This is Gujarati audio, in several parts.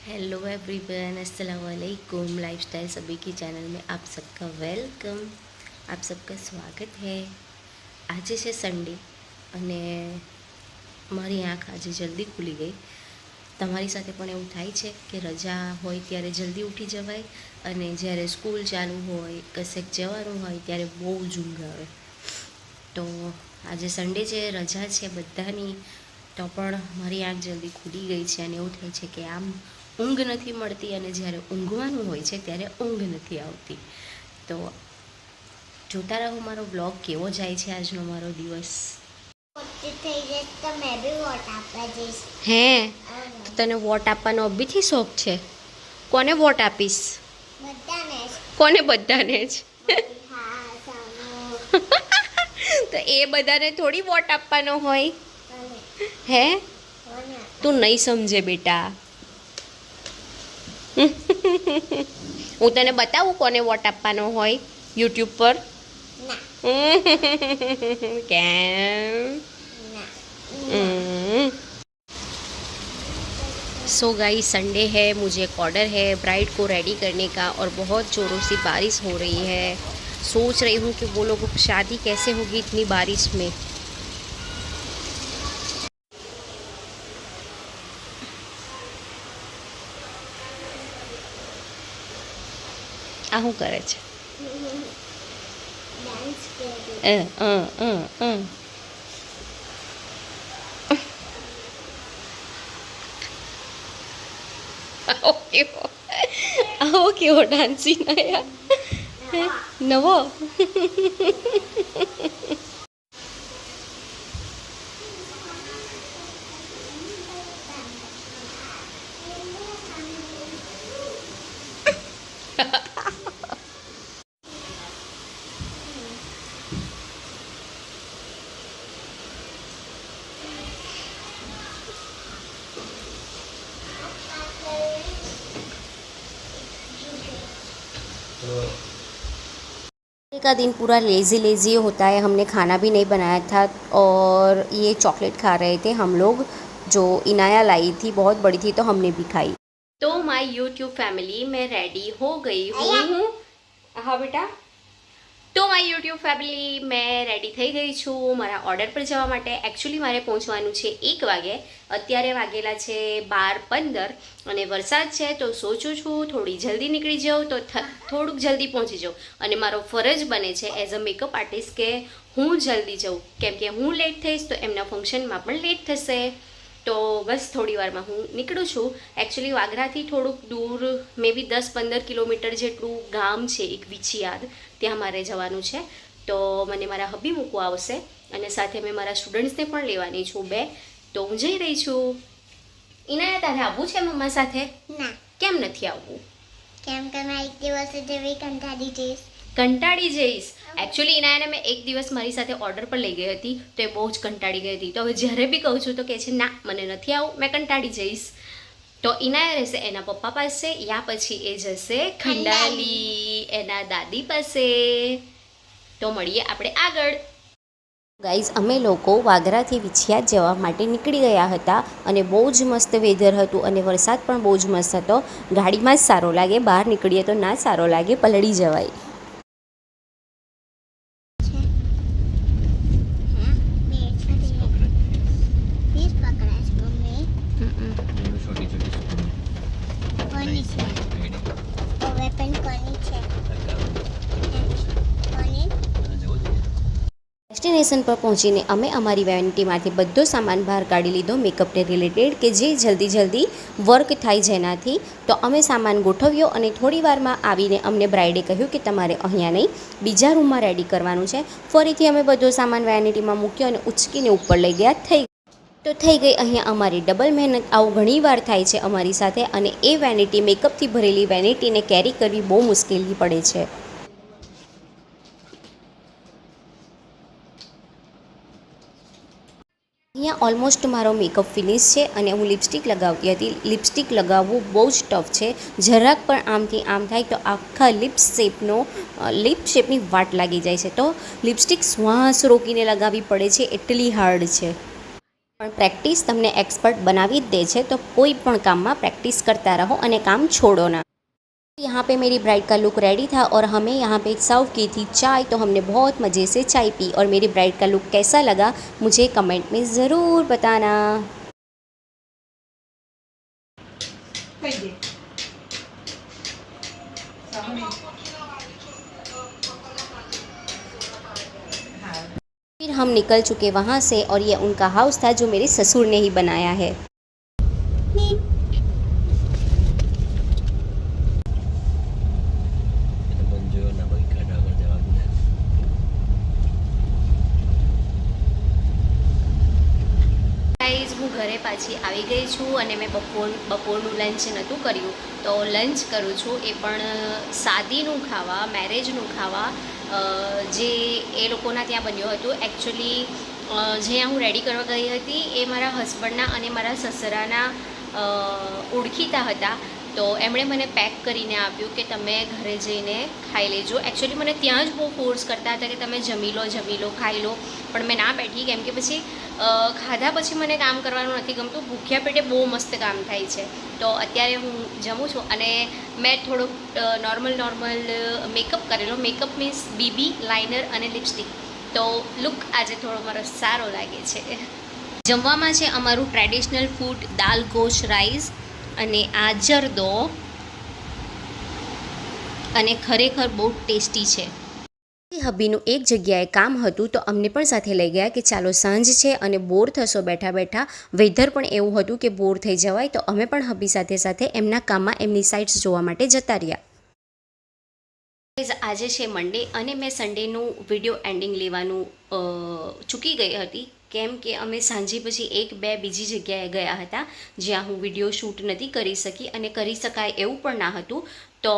हेलो एवरीवन, अस्सलाम वालेकुम। लाइफस्टाइल सभी की चैनल में आप सबका वेलकम, आप सबका स्वागत है। આજે છે સન્ડે અને મારી આંખ આજે જલ્દી ખુલી ગઈ। તમારી સાથે પણ એવું થાય છે કે રજા હોય ત્યારે જલ્દી ઉઠી જવાય અને જ્યારે સ્કૂલ ચાલુ હોય કશેક જવાનું હોય ત્યારે બહુ જ ઊંઘ આવે। તો આજે સન્ડે છે, રજા છે બધાની, તો પણ મારી આંખ જલ્દી ખુલી ગઈ છે અને એવું થાય છે કે આમ ઊંઘ નથી મળતી અને જ્યારે ઊંઘવાનું હોય છે ત્યારે ઊંઘ નથી આવતી। તો જોતા રહો મારો વ્લોગ કેવો જાય છે આજનો મારો દિવસ। હે, તને વોટ આપવાનો અભીથી શોખ છે? કોને વોટ આપીશ? કોને? બધાને જ। તો એ બધાને થોડી વોટ આપવાનો હોય હે? તું નહીં સમજે બેટા। હું તને બતાવું કોને વોટ આપવાનો હોય યુટ્યુબ પર। કેમ? सो गाइस, संडे है, मुझे एक ऑर्डर है ब्राइड को रेडी करने का और बहुत ज़ोरों से बारिश हो रही है। सोच रही हूँ कि वो लोग शादी कैसे होगी इतनी बारिश में। આ શું કરે છે? આવો કેવો ડાન્સિંગ આયા નવો। का दिन पूरा लेज़ी लेज़ी होता है। हमने खाना भी नहीं बनाया था और ये चॉकलेट खा रहे थे हम लोग, जो इनाया लाई थी, बहुत बड़ी थी, तो हमने भी खाई। तो माय यूट्यूब फैमिली, मैं रेडी हो गई हूँ। हाँ बेटा, તો માય યુટ્યુબ ફેમિલી, મેં રેડી થઈ ગઈ છું મારા ઓર્ડર પર જવા માટે। એકચ્યુઅલી મારે પહોંચવાનું છે 1 વાગે, અત્યારે વાગેલા છે 12:15 અને વરસાદ છે, તો સોચું છું થોડી જલ્દી નીકળી જાઉં તો થોડુંક જલ્દી પહોંચી જાઉં અને મારો ફરજ બને છે એઝ અ મેકઅપ આર્ટિસ્ટ કે હું જલ્દી જાઉં, કેમ કે હું લેટ થઈશ તો એમના ફંક્શનમાં પણ લેટ થશે। તો બસ થોડી વારમાં હું નીકળું છું। એકચ્યુઅલી વાગરાથી થોડુંક દૂર, મે બી 10-15 કિલોમીટર જેટલું ગામ છે એક વિછિયાદ, ત્યાં મારે જવાનું છે। તો મને મારા હબી મૂકવા આવશે અને સાથે મેં મારા સ્ટુડન્ટ્સને પણ લેવાની છું 2। તો હું જઈ રહી છું। ઇનાયા, તારે આવવું છે મમ્મા સાથે? ના। કેમ નથી આવવું? કેમ કે મેં એક દિવસ જેવી કંટાળી જઈશ। કંટાળી જઈશ? એકચ્યુઅલી ઇનાયાને મેં એક દિવસ મારી સાથે ઓર્ડર પર લઈ ગઈ હતી તો એ બહુ જ કંટાળી ગઈ હતી। તો હવે જ્યારે બી કહું છું તો કહે છે ના, મને નથી આવું, મેં કંટાળી જઈશ। તો ઇનાયા રહેશે એના પપ્પા પાસે, યા પછી એ જશે ખંડાલી એના દાદી પાસે। તો મળીએ આપણે આગળ। ગાઈઝ, અમે લોકો વાગરાથી વિછિયાદ જવા માટે નીકળી ગયા હતા અને બહુ જ મસ્ત વેધર હતું અને વરસાદ પણ બહુ જ મસ્ત હતો। ગાડીમાં જ સારો લાગે, બહાર નીકળીએ તો ના સારો લાગે, પલળી જવાય। ડેસ્ટિનેશન પર પહોંચીને અમે અમારી વેનિટીમાંથી બધો સામાન બહાર કાઢી લીધો મેકઅપને રિલેટેડ, કે જે જલ્દી જલ્દી વર્ક થાય જેનાથી। તો અમે સામાન ગોઠવ્યો અને થોડી વારમાં આવીને અમને બ્રાઇડે કહ્યું કે તમારે અહીંયા નહીં, બીજા રૂમમાં રેડી કરવાનું છે। ફરીથી અમે બધો સામાન વેનિટીમાં મૂક્યો અને ઉચકીને ઉપર લઈ ગયા। થઈ ગઈ અહીંયા અમારી ડબલ મહેનત। આવું ઘણીવાર થાય છે અમારી સાથે અને એ વેનિટી, મેકઅપથી ભરેલી વેનિટીને કેરી કરવી બહુ મુશ્કેલી પડે છે। અહીંયા ઓલમોસ્ટ મારો મેકઅપ ફિનિશ છે અને હું લિપસ્ટિક લગાવતી હતી। લિપસ્ટિક લગાવવું બહુ જ ટફ છે, જરાક પણ આમથી આમ થાય તો આખા લિપ શેપની વાટ લાગી જાય છે। તો લિપસ્ટિક શ્વાસ રોકીને લગાવવી પડે છે, એટલી હાર્ડ છે। પણ પ્રેક્ટિસ તમને એક્સપર્ટ બનાવી જ દે છે, તો કોઈ પણ કામમાં प्रैक्टिस करता रहो અને काम छोड़ो ना। यहाँ पे मेरी ब्राइड का लुक रेडी था और हमें यहाँ पे सर्व की थी चाय, तो हमने बहुत मज़े से चाय पी। और मेरी ब्राइड का लुक कैसा लगा मुझे कमेंट में ज़रूर बताना। फिर हम निकल चुके वहाँ से और ये उनका हाउस था जो मेरे ससुर ने ही बनाया है। ગાઈઝ હું ઘરે પાછી આવી ગઈ છું અને મેં બપોરનું લંચ નહોતું કર્યું, તો લંચ કરું છું, એ પણ શાદીનું ખાવા, મેરેજનું ખાવા, જે એ લોકોના ત્યાં બન્યું હતું. એકચ્યુઅલી જ્યાં હું રેડી કરવા ગઈ હતી એ મારા હસબન્ડના અને મારા સસરાના ઓળખીતા હતા, તો એમણે મને પેક કરીને આપ્યું કે તમે ઘરે જઈને ખાઈ લેજો. એકચ્યુઅલી મને ત્યાં જ બહુ ફોર્સ કરતા હતા કે તમે જમી લો, ખાઈ લો, પણ મેં ના બેઠી, કેમ કે પછી ખાધા પછી મને કામ કરવાનું નથી ગમતું. ભૂખ્યા પેટે બહુ મસ્ત કામ થાય છે. તો અત્યારે હું જમું છું અને મેં થોડોક નોર્મલ મેકઅપ કરેલો. મેકઅપ મીન્સ બીબી, લાઇનર અને લિપસ્ટિક, તો લુક આજે થોડો મારો સારો લાગે છે. જમવામાં છે અમારું ટ્રેડિશનલ ફૂડ દાલ ગોશ રાઈસ અને આ જરદો, અને ખરેખર બહુ ટેસ્ટી છે. હબીનું એક જગ્યાએ કામ હતું તો અમને પણ સાથે લઈ ગયા કે ચાલો સાંજ છે અને બોર થશો બેઠા બેઠા. વેધર પણ એવું હતું કે બોર થઈ જવાય, તો અમે પણ હબી સાથે એમના કામમાં એમની સાઇટ્સ જોવા માટે જતા રહ્યા. આજે છે મંડે અને મેં સન્ડેનું વિડીયો એન્ડિંગ લેવાનું ચૂકી ગઈ હતી, કેમ કે અમે સાંજે પછી 1-2 બીજી જગ્યાએ ગયા હતા જ્યાં હું વિડીયો શૂટ નથી કરી શકી અને કરી શકાય એવું પણ ના હતું. તો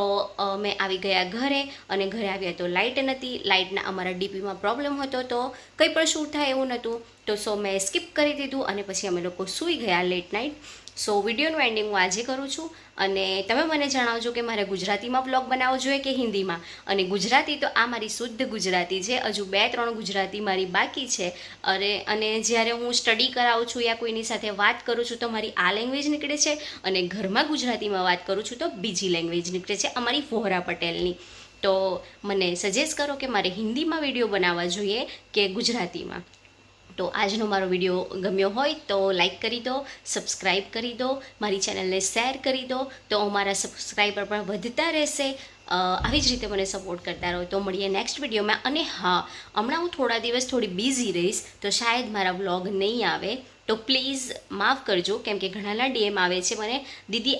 મેં આવી ગયા ઘરે અને ઘરે આવ્યા તો લાઇટ નથી. લાઇટના અમારા ડીપીમાં પ્રોબ્લેમ હતો, તો કંઈ પણ શૂટ થાય એવું નહોતું, તો મેં સ્કીપ કરી દીધું અને પછી અમે લોકો સૂઈ ગયા લેટ નાઇટ. વિડીયોનું એન્ડિંગ હું આજે કરું છું અને તમે મને જણાવજો કે મારે ગુજરાતીમાં બ્લોગ બનાવવો જોઈએ કે હિન્દીમાં. અને ગુજરાતી તો આ મારી શુદ્ધ ગુજરાતી છે, હજુ 2-3 ગુજરાતી મારી બાકી છે. અને જ્યારે હું સ્ટડી કરાવું છું યા કોઈની સાથે વાત કરું છું તો મારી આ લેંગ્વેજ નીકળે છે, અને ઘરમાં ગુજરાતીમાં વાત કરું છું તો બીજી લેંગ્વેજ નીકળે છે, અમારી વોહરા પટેલની. તો મને સજેસ્ટ કરો કે મારે હિન્દીમાં વિડીયો બનાવવા જોઈએ કે ગુજરાતીમાં. તો આજનો મારો વિડીયો ગમ્યો હોય તો લાઈક કરી દો, સબસ્ક્રાઈબ કરી દો, મારી ચેનલને શેર કરી દો, તો અમારા સબસ્ક્રાઈબર પણ વધતા રહેશે. આવી જ રીતે મને સપોર્ટ કરતા રહો. તો મળીએ નેક્સ્ટ વિડીયોમાં. અને હા, હમણાં હું થોડા દિવસ થોડી બિઝી રહીશ, તો શાયદ મારા વ્લોગ નહીં આવે, તો પ્લીઝ માફ કરજો, કેમ કે ઘણાના ડીએમ આવે છે મને, દીદી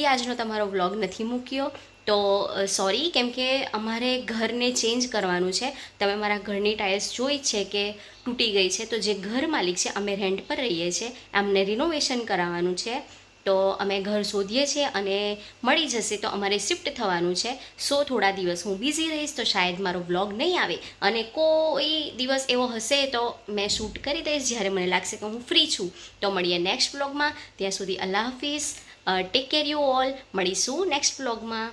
આજનો તમારો વ્લોગ નથી મૂક્યો. તો સોરી, કેમ કે અમારે ઘરને ચેન્જ કરવાનું છે. તમે મારા ઘરની ટાઇલ્સ જોઈ છે કે તૂટી ગઈ છે, તો જે ઘર માલિક છે, અમે રેન્ટ પર રહીએ છીએ, અમને રિનોવેશન કરાવવાનું છે. તો અમે ઘર શોધીએ છીએ અને મળી જશે તો અમારે શિફ્ટ થવાનું છે. થોડા દિવસ હું બિઝી રહીશ, તો શાયદ મારો વ્લોગ નહીં આવે. અને કોઈ દિવસ એવો હશે તો મેં શૂટ કરી દઈશ જ્યારે મને લાગશે કે હું ફ્રી છું. તો મળીએ નેક્સ્ટ વ્લોગમાં. ત્યાં સુધી અલ્લાહ હાફિઝ, ટેક કેર યુ ઓલ. મળીશું નેક્સ્ટ વ્લોગમાં.